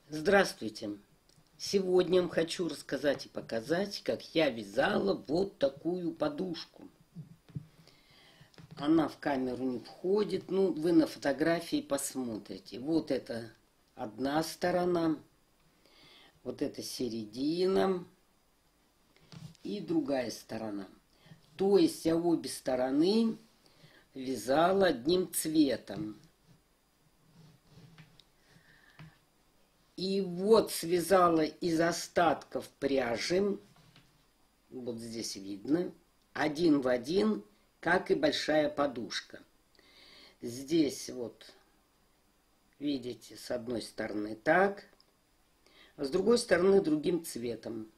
Здравствуйте! Сегодня я хочу рассказать и показать, как я вязала вот такую подушку. Она в камеру не входит, ну вы на фотографии посмотрите. Вот это одна сторона, вот это середина и другая сторона. То есть я обе стороны вязала одним цветом. И вот связала из остатков пряжи, вот здесь видно, один в один, как и большая подушка. Здесь вот, видите, с одной стороны так, а с другой стороны другим цветом.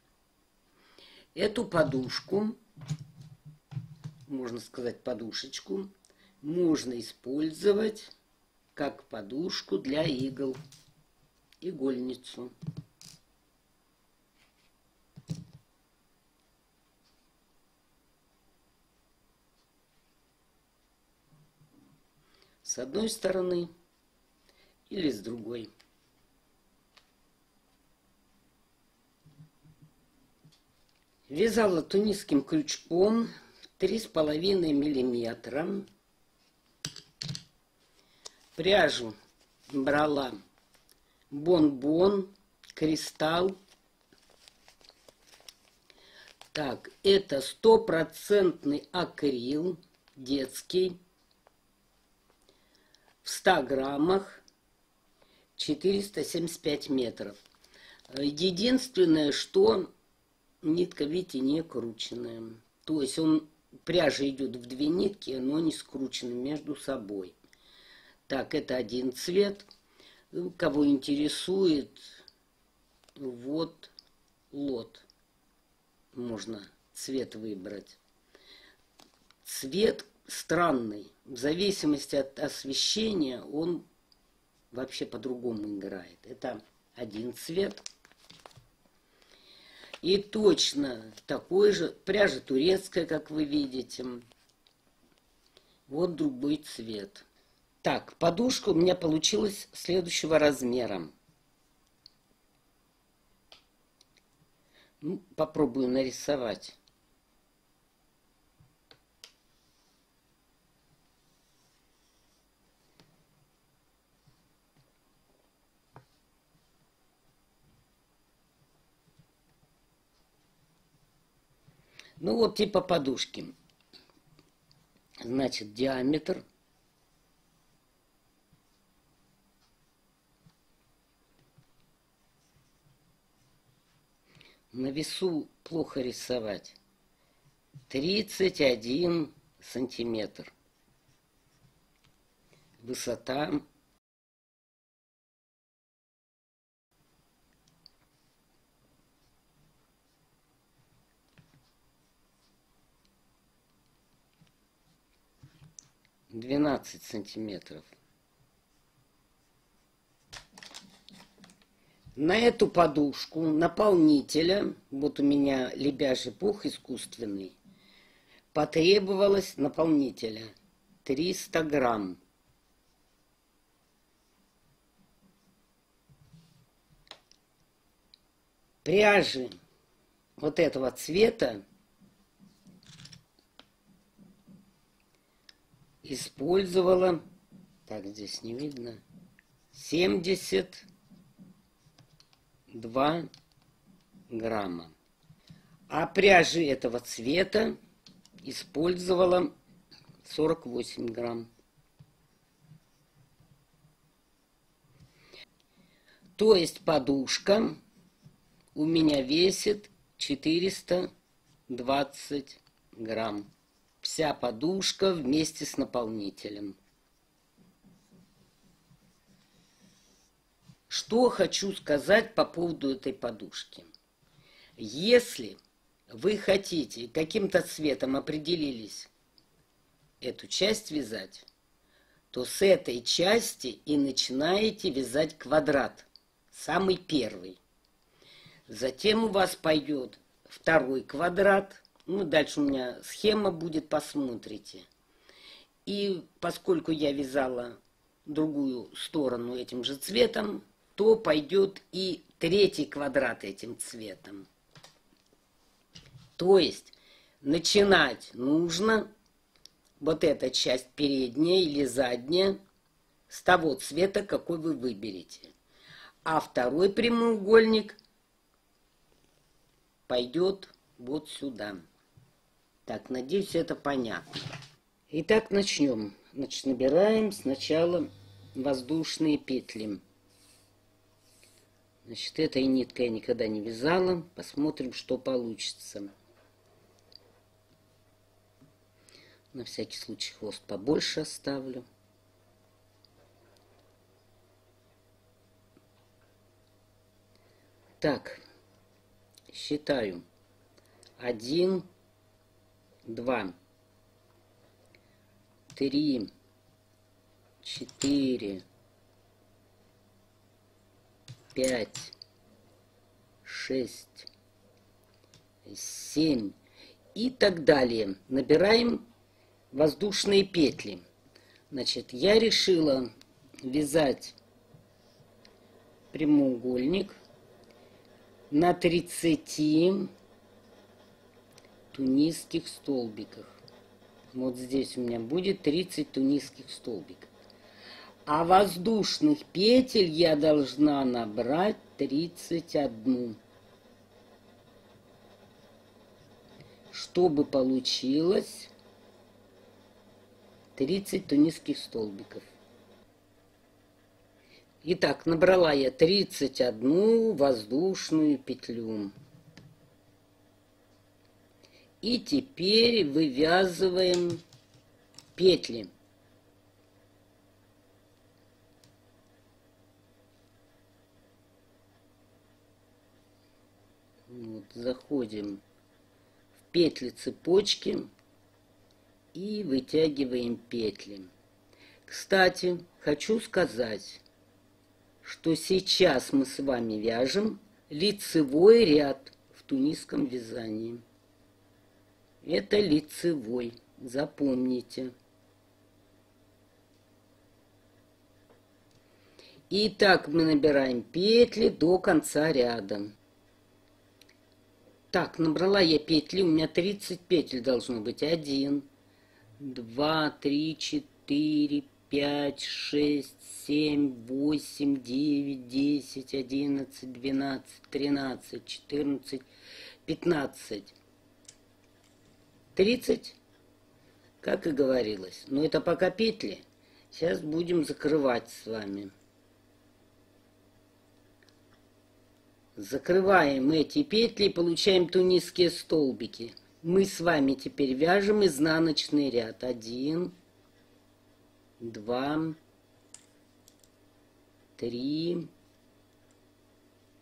Эту подушку, можно сказать подушечку, можно использовать как подушку для игл. Игольницу. С одной стороны или с другой. Вязала тунисским крючком 3,5 миллиметра. Пряжу брала Бон-Бон, Кристалл. Так, это 100% акрил детский. В 100 граммах 475 метров. Единственное, что нитка, видите, не крученная. То есть пряжа идет в две нитки, но не скручены между собой. Так, это один цвет. Кого интересует, вот лот. Можно цвет выбрать. Цвет странный. В зависимости от освещения он вообще по-другому играет. Это один цвет. И точно такой же. Пряжа турецкая, как вы видите. Вот другой цвет. Так, подушка у меня получилась следующего размера. Ну, попробую нарисовать. Ну вот типа подушки. Значит, диаметр. На весу плохо рисовать. 31 сантиметр. Высота. Двенадцать сантиметров. На эту подушку наполнителя, вот у меня лебяжий пух искусственный, потребовалось наполнителя 300 грамм. Пряжи вот этого цвета использовала, так здесь не видно, 72 грамма. А пряжи этого цвета использовала 48 грамм. То есть подушка у меня весит 420 грамм. Вся подушка вместе с наполнителем. Что хочу сказать по поводу этой подушки. Если вы хотите каким-то цветом определились эту часть вязать, то с этой части и начинаете вязать квадрат. Самый первый. Затем у вас пойдет второй квадрат. Ну, дальше у меня схема будет, посмотрите. И поскольку я вязала другую сторону этим же цветом, то пойдет и третий квадрат этим цветом. То есть начинать нужно вот эта часть передняя или задняя с того цвета, какой вы выберете. А второй прямоугольник пойдет вот сюда. Так, надеюсь, это понятно. Итак, начнем. Значит, набираем сначала воздушные петли. Значит, этой ниткой я никогда не вязала. Посмотрим, что получится. На всякий случай хвост побольше оставлю. Так, считаю. 1, 2, 3, 4, 5, 6, 7 и так далее. Набираем воздушные петли. Значит, я решила вязать прямоугольник на 30 тунисских столбиках. Вот здесь у меня будет 30 тунисских столбиков. А воздушных петель я должна набрать 31. Чтобы получилось 30 тунисских столбиков. Итак, набрала я 31 воздушную петлю. И теперь вывязываем петли. Вот, заходим в петли цепочки и вытягиваем петли. Кстати, хочу сказать, что сейчас мы с вами вяжем лицевой ряд в тунисском вязании. Это лицевой, запомните. И так мы набираем петли до конца ряда. Так, набрала я петли, у меня 30 петель должно быть. 1, 2, 3, 4, 5, 6, 7, 8, 9, 10, 11, 12, 13, 14, 15. 30, как и говорилось. Но это пока петли. Сейчас будем закрывать с вами. Закрываем эти петли и получаем тунисские столбики. Мы с вами теперь вяжем изнаночный ряд. 1, 2, 3,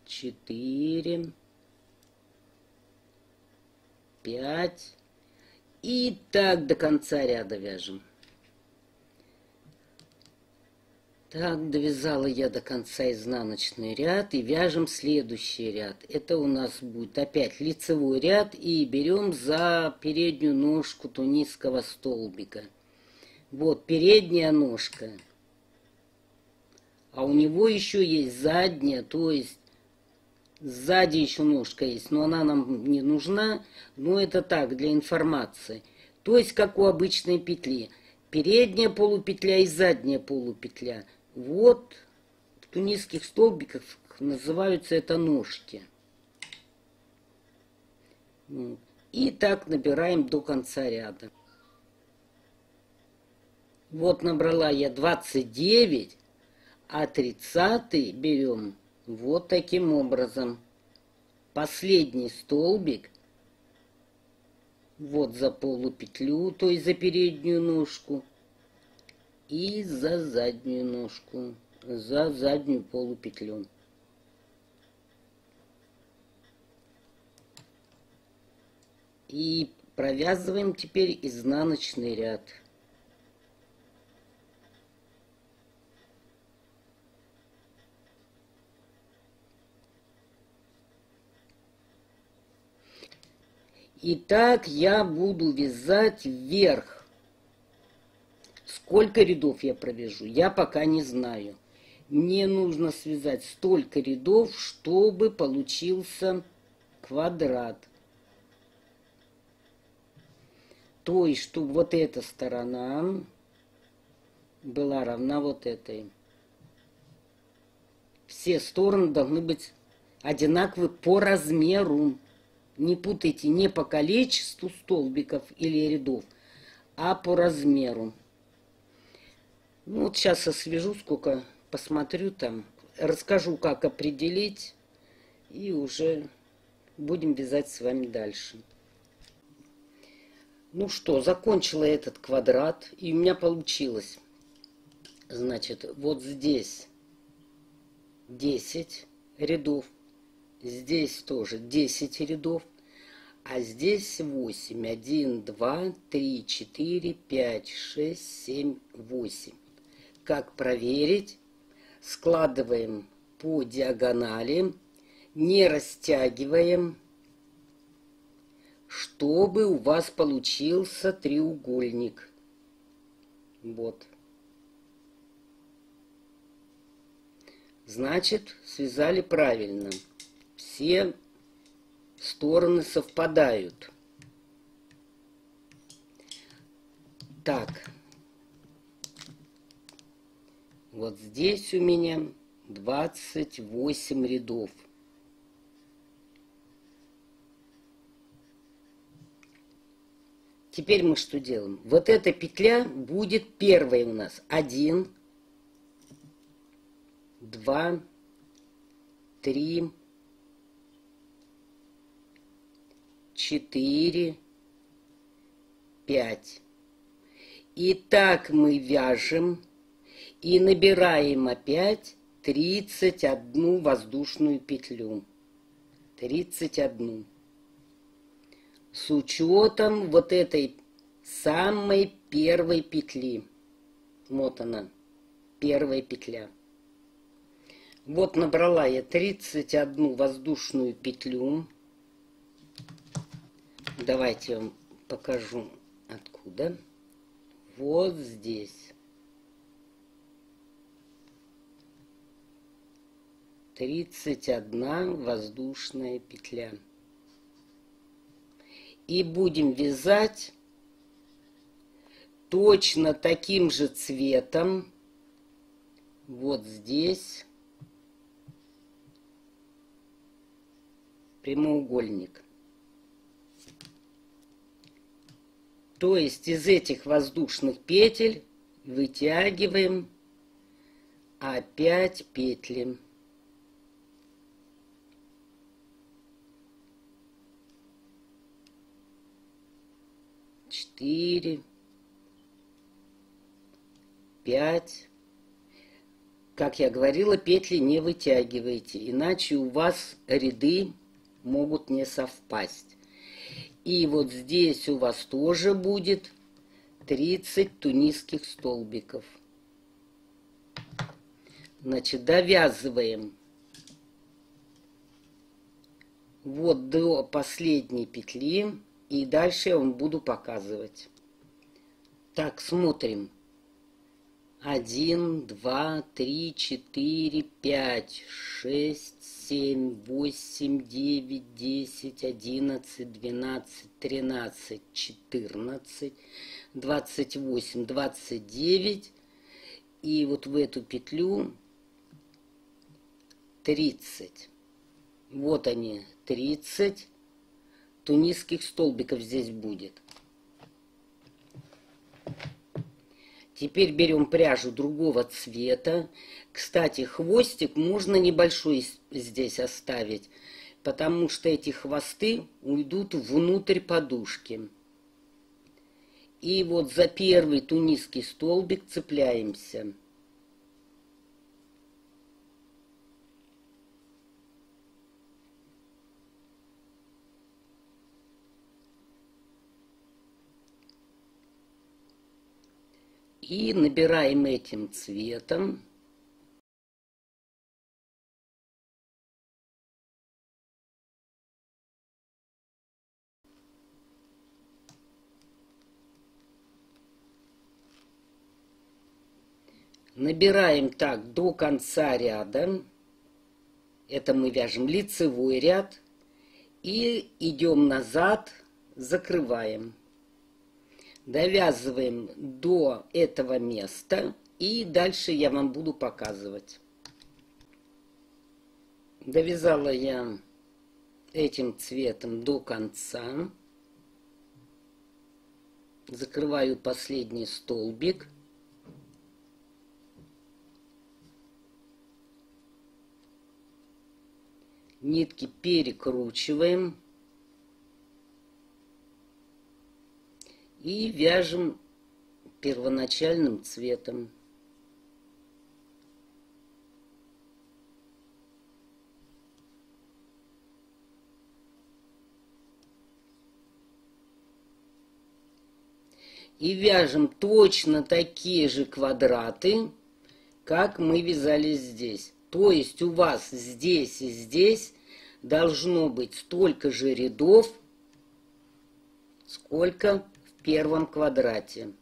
4, 5. И так до конца ряда вяжем. Так, довязала я до конца изнаночный ряд и вяжем следующий ряд. Это у нас будет опять лицевой ряд и берем за переднюю ножку тунисского столбика. Вот передняя ножка. А у него еще есть задняя, то есть сзади еще ножка есть, но она нам не нужна, но это так, для информации. То есть как у обычной петли. Передняя полупетля и задняя полупетля. Вот в тунисских столбиках называются это ножки. И так набираем до конца ряда. Вот набрала я 29, а 30 берем вот таким образом. Последний столбик вот за полупетлю, то есть за переднюю ножку. И за заднюю ножку, за заднюю полупетлю. И провязываем теперь изнаночный ряд. Итак, я буду вязать вверх. Сколько рядов я провяжу, я пока не знаю. Мне нужно связать столько рядов, чтобы получился квадрат. То есть, чтобы вот эта сторона была равна вот этой. Все стороны должны быть одинаковы по размеру. Не путайте не по количеству столбиков или рядов, а по размеру. Ну, вот сейчас освежу, сколько посмотрю там, расскажу, как определить, и уже будем вязать с вами дальше. Ну что, закончила этот квадрат, и у меня получилось. Значит, вот здесь 10 рядов, здесь тоже 10 рядов, а здесь 8. 1, 2, 3, 4, 5, 6, 7, 8. Как проверить? Складываем по диагонали, не растягиваем, чтобы у вас получился треугольник. Вот. Значит, связали правильно. Все стороны совпадают. Так. Вот здесь у меня 28 рядов. Теперь мы что делаем? Вот эта петля будет первой у нас. 1, 2, 3, 4, 5. И так мы вяжем и набираем опять 31 воздушную петлю. 31. С учетом вот этой самой первой петли. Вот она, первая петля. Вот набрала я 31 воздушную петлю. Давайте я вам покажу откуда. Вот здесь. 31 воздушная петля. И будем вязать точно таким же цветом. Вот здесь прямоугольник. То есть из этих воздушных петель вытягиваем опять петли. Четыре, 5. Как я говорила, петли не вытягивайте, иначе у вас ряды могут не совпасть. И вот здесь у вас тоже будет 30 тунисских столбиков. Значит, довязываем вот до последней петли, и дальше я вам буду показывать. Так, смотрим. 1, 2, 3, 4, 5, 6, 7, 8, 9, 10, 11, 12, 13, 14, 28, 29. И вот в эту петлю 30. Вот они, 30 тунисских столбиков здесь будет. Теперь берем пряжу другого цвета. Кстати, хвостик можно небольшой здесь оставить, потому что эти хвосты уйдут внутрь подушки. И вот за первый тунисский столбик цепляемся. И набираем этим цветом. Набираем так до конца ряда. Это мы вяжем лицевой ряд. И идем назад, закрываем. Довязываем до этого места. И дальше я вам буду показывать. Довязала я этим цветом до конца. Закрываю последний столбик. Нитки перекручиваем и вяжем первоначальным цветом. И вяжем точно такие же квадраты, как мы вязали здесь. То есть у вас здесь и здесь должно быть столько же рядов, сколько в первом квадрате.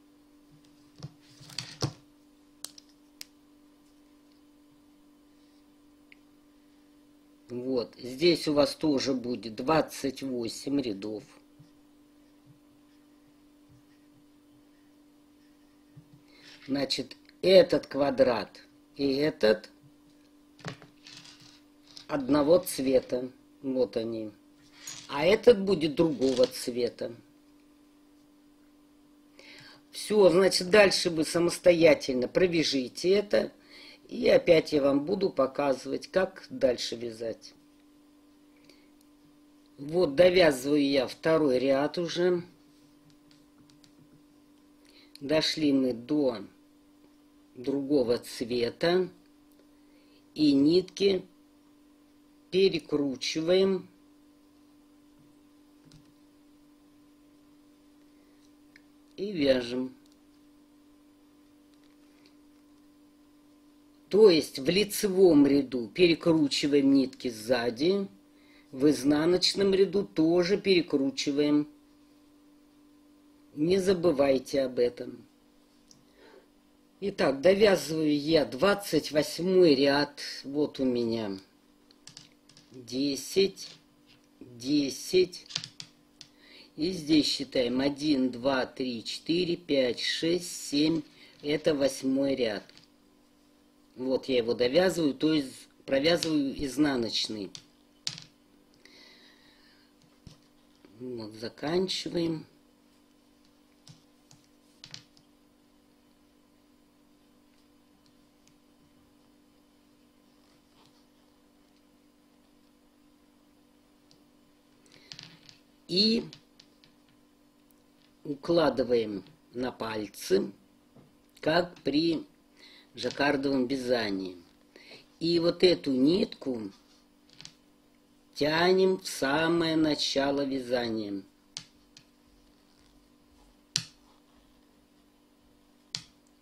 Вот, здесь у вас тоже будет 28 рядов. Значит, этот квадрат и этот одного цвета. Вот они. А этот будет другого цвета. Все, значит, дальше вы самостоятельно провяжите это. И опять я вам буду показывать, как дальше вязать. Вот довязываю я второй ряд уже. Дошли мы до другого цвета. И нитки перекручиваем. И вяжем. То есть в лицевом ряду перекручиваем нитки сзади. В изнаночном ряду тоже перекручиваем. Не забывайте об этом. Итак, довязываю я 28 ряд. Вот у меня 10, 10. И здесь считаем 1, 2, 3, 4, 5, 6, 7. Это 8 ряд. Вот я его довязываю, то есть провязываю изнаночный. Вот, заканчиваем. И укладываем на пальцы, как при жаккардовом вязании. И вот эту нитку тянем в самое начало вязания.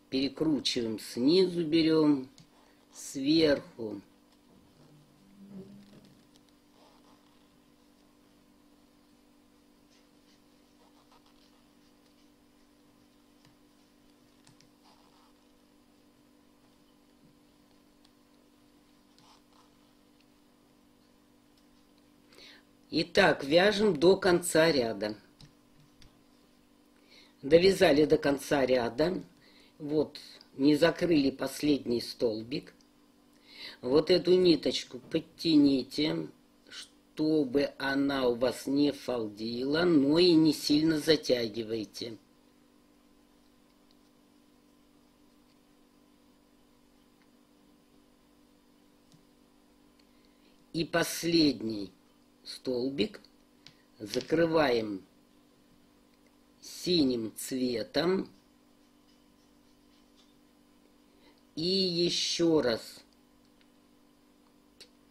Перекручиваем снизу, берем, сверху. Итак, вяжем до конца ряда. Довязали до конца ряда. Вот, не закрыли последний столбик. Вот эту ниточку подтяните, чтобы она у вас не фалдила, но и не сильно затягивайте. И последний столбик закрываем синим цветом. И еще раз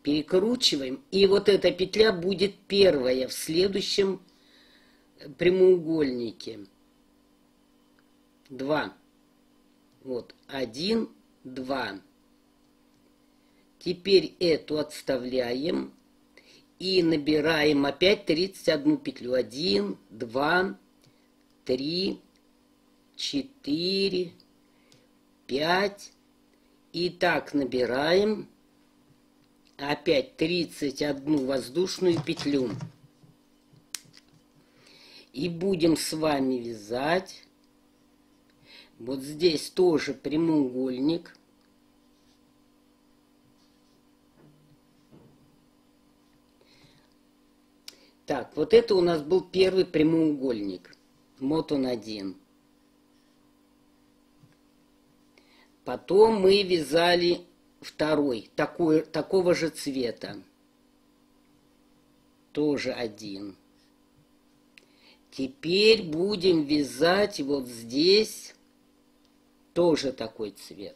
перекручиваем. И вот эта петля будет первая в следующем прямоугольнике. 2. Вот, 1, 2. Теперь эту отставляем. И набираем опять 31 петлю. 1, 2, 3, 4, 5, И так набираем опять 31 воздушную петлю. И будем с вами вязать. Вот здесь тоже прямоугольник. Так, вот это у нас был первый прямоугольник. Вот он один. Потом мы вязали второй, такого же цвета. Тоже один. Теперь будем вязать вот здесь тоже такой цвет.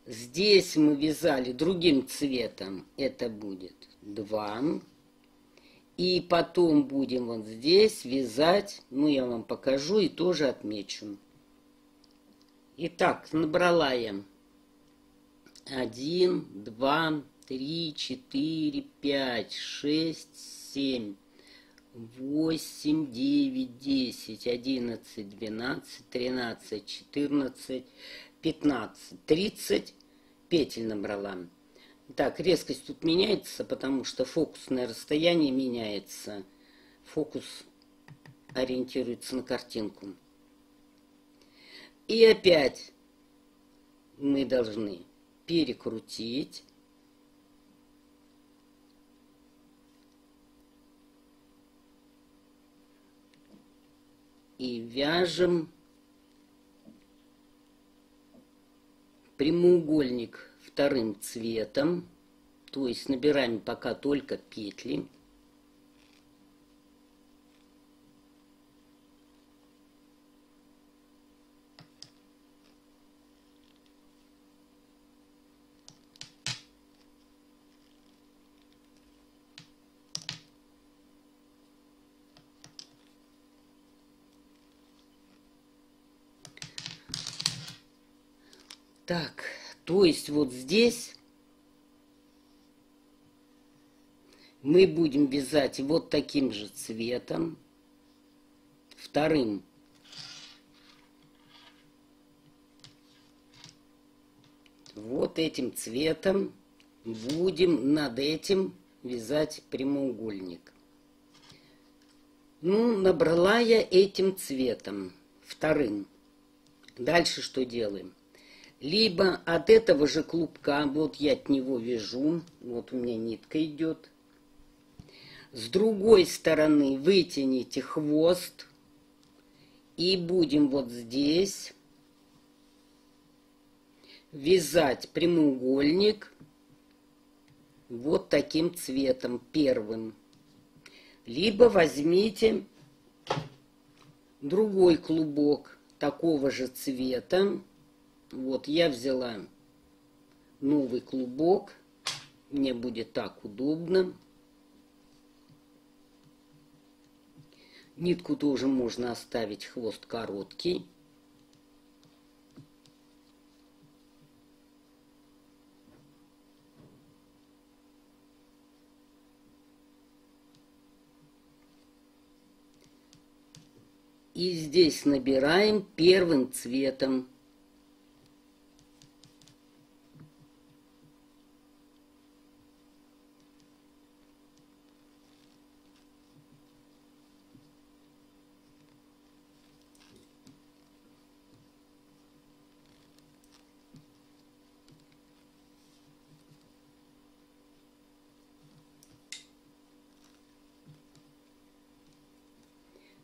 Здесь мы вязали другим цветом. Это будет 2. И потом будем вот здесь вязать, ну я вам покажу и тоже отмечу. Итак, набрала я 1, 2, 3, 4, 5, 6, 7, 8, 9, 10, 11, 12, 13, 14, 15, 30 петель набрала. Так, резкость тут меняется, потому что фокусное расстояние меняется. Фокус ориентируется на картинку. И опять мы должны перекрутить. И вяжем прямоугольник вторым цветом, то есть набираем пока только петли. Так, то есть вот здесь мы будем вязать вот таким же цветом, вторым. Вот этим цветом будем над этим вязать прямоугольник. Ну, набрала я этим цветом, вторым. Дальше что делаем? Либо от этого же клубка, вот я от него вяжу, вот у меня нитка идет. С другой стороны вытяните хвост и будем вот здесь вязать прямоугольник вот таким цветом, первым. Либо возьмите другой клубок такого же цвета. Вот я взяла новый клубок, мне будет так удобно. Нитку тоже можно оставить, хвост короткий. И здесь набираем первым цветом.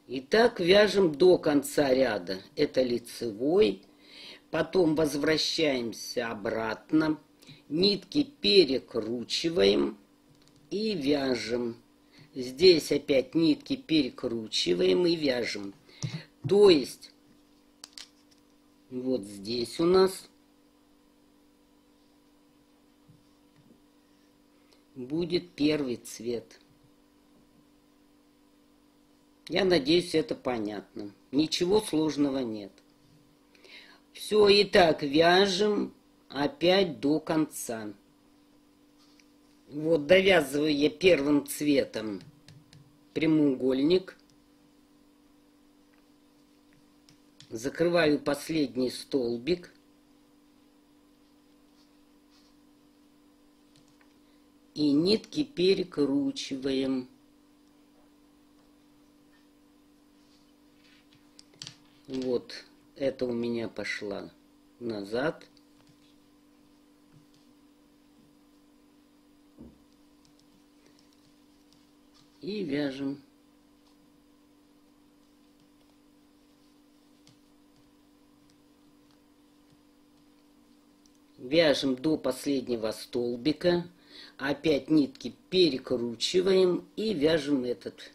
И так вяжем до конца ряда. Это лицевой. Потом возвращаемся обратно. Нитки перекручиваем и вяжем. Здесь опять нитки перекручиваем и вяжем. То есть вот здесь у нас будет первый цвет. Я надеюсь, это понятно. Ничего сложного нет. Все, и так вяжем опять до конца. Вот довязываю я первым цветом прямоугольник. Закрываю последний столбик. И нитки перекручиваем. Вот, это у меня пошла назад. И вяжем. Вяжем до последнего столбика. Опять нитки перекручиваем и вяжем этот